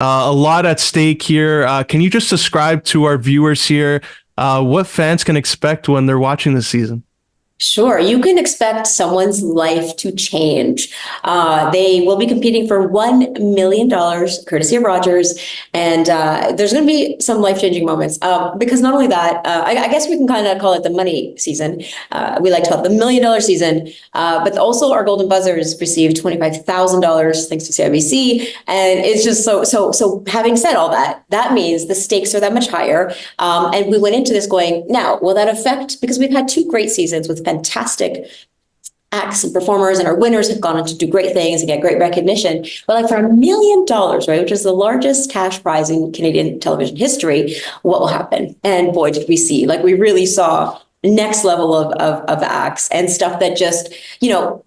A lot at stake here. Can you just describe to our viewers here what fans can expect when they're watching this season? Sure, you can expect someone's life to change. They will be competing for $1 million, courtesy of Rogers, and there's going to be some life-changing moments. Because not only that, I guess we can kind of call it the money season. We like to call it the $1 million season. But also, our Golden Buzzers received $25,000 thanks to CIBC, and it's just so. Having said all that, that means the stakes are that much higher. And we went into this going, now, will that affect? Because we've had two great seasons with fantastic acts and performers, and our winners have gone on to do great things and get great recognition. But like for $1 million, right, which is the largest cash prize in Canadian television history, what will happen? And boy, did we see, like we really saw next level of acts and stuff that just,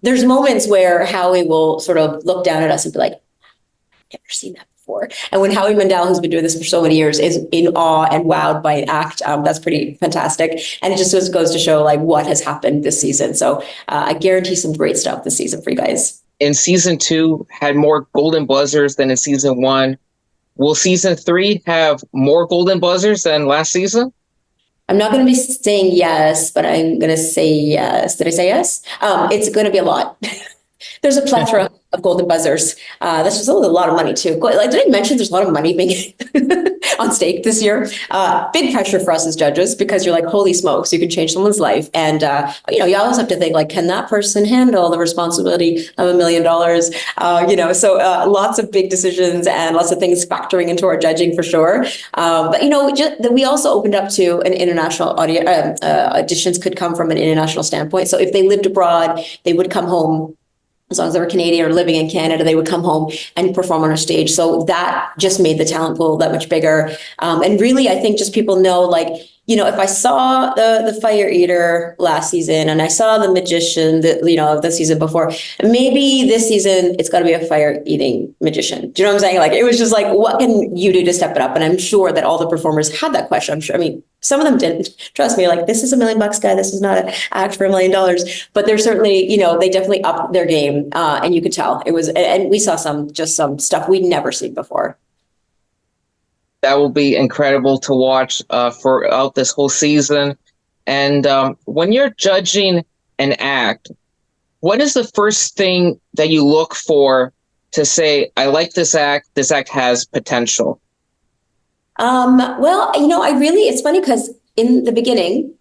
there's moments where Howie will sort of look down at us and be like, I've never seen that before. And when Howie Mandel, who's been doing this for so many years, is in awe and wowed by an act, that's pretty fantastic. And it just goes to show like what has happened this season. So I guarantee some great stuff this season for you guys. In season 2 had more golden buzzers than in season 1. Will season 3 have more golden buzzers than last season? I'm not going to be saying yes, but I'm going to say yes. Did I say yes? It's going to be a lot. There's a plethora of golden buzzers. That's just a lot of money too. Like, did I mention there's a lot of money being on stake this year? Big pressure for us as judges because you're like, holy smokes, you can change someone's life. And, you always have to think like, can that person handle the responsibility of $1 million? So lots of big decisions and lots of things factoring into our judging for sure. But, we also opened up to an international audience. Auditions could come from an international standpoint. So if they lived abroad, they would come home. As long as they were Canadian or living in Canada, they would come home and perform on our stage. So that just made the talent pool that much bigger. And really, I think just people know, like, if I saw the Fire Eater last season and I saw the Magician, the season before, maybe this season it's got to be a fire eating magician. Do you know what I'm saying? Like, it was just like, what can you do to step it up? And I'm sure that all the performers had that question. I'm sure. I mean, some of them didn't. Trust me, like, this is $1 million, guy. This is not an act for $1 million. But they're certainly, they definitely upped their game, and you could tell it was. And we saw some stuff we'd never seen before. That will be incredible to watch throughout this whole season. And when you're judging an act, what is the first thing that you look for to say, I like this act has potential? Well, it's funny because in the beginning,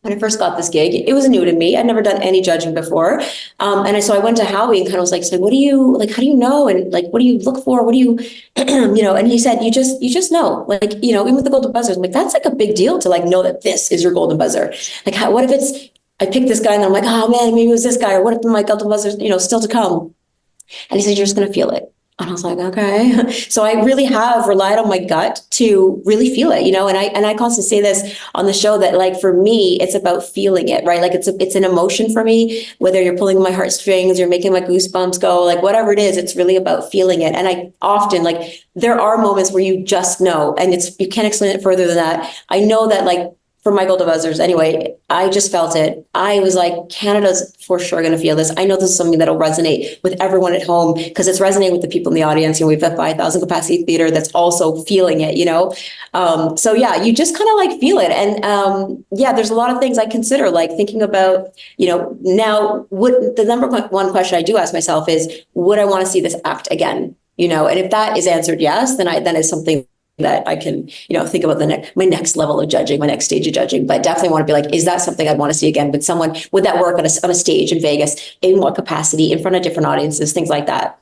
when I first got this gig, it was new to me. I'd never done any judging before. So I went to Howie and kind of was like, so what do you, like, how do you know? And like, what do you look for? What do you, and he said, you just know, like, even with the golden buzzers, I'm like, that's like a big deal to like, know that this is your golden buzzer. Like, what if I pick this guy and I'm like, oh man, maybe it was this guy. Or what if my golden buzzers, still to come? And he said, you're just going to feel it. And I was like, okay. So I really have relied on my gut to really feel it, and I constantly say this on the show that, like, for me, it's about feeling it, right? Like it's an emotion for me, whether you're pulling my heartstrings, you're making my goosebumps go, like whatever it is, it's really about feeling it. And I often, like, there are moments where you just know, and you can't explain it further than that. I know that, like, for my golden buzzers, anyway, I just felt it. I was like, Canada's for sure going to feel this. I know this is something that'll resonate with everyone at home because it's resonating with the people in the audience. We've got 5,000 capacity theater that's also feeling it, So yeah, you just kind of like feel it. And there's a lot of things I consider, like thinking about, now what the number one question I do ask myself is, would I want to see this act again? And if that is answered yes, then it's something that I can, think about my next level of judging, my next stage of judging. But definitely want to be like, is that something I'd want to see again with someone? Would that work on a stage in Vegas, in what capacity, in front of different audiences, things like that?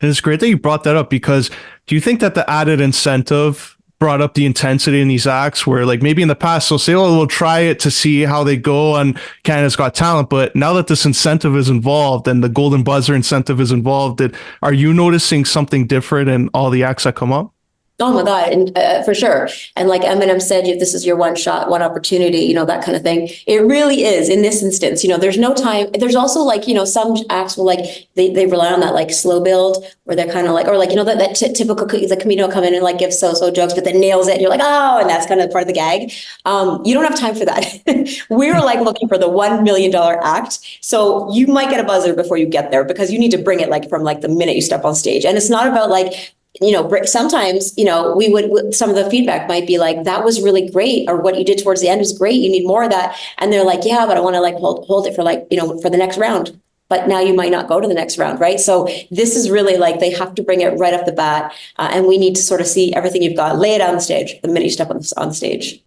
And it's great that you brought that up, because do you think that the added incentive brought up the intensity in these acts where, like, maybe in the past they'll say, oh, we'll try it to see how they go on Canada's Got Talent, but now that this incentive is involved and the golden buzzer incentive is involved, are you noticing something different in all the acts that come up? Oh my God, and for sure. And like Eminem said, this is your one shot, one opportunity, that kind of thing. It really is in this instance, there's no time. There's also like, some acts will like, they rely on that like slow build where they're kind of like, or like, that typical, the comedian will come in and like give so jokes, but then nails it. And you're like, oh, and that's kind of part of the gag. You don't have time for that. We were like looking for the $1 million act. So you might get a buzzer before you get there because you need to bring it like from like the minute you step on stage. And it's not about like, sometimes, some of the feedback might be like, that was really great, or what you did towards the end was great. You need more of that. And they're like, yeah, but I want to like hold it for like, for the next round. But now you might not go to the next round, right? So this is really like, they have to bring it right off the bat. And we need to sort of see everything you've got, lay it on the stage the minute you step on the stage.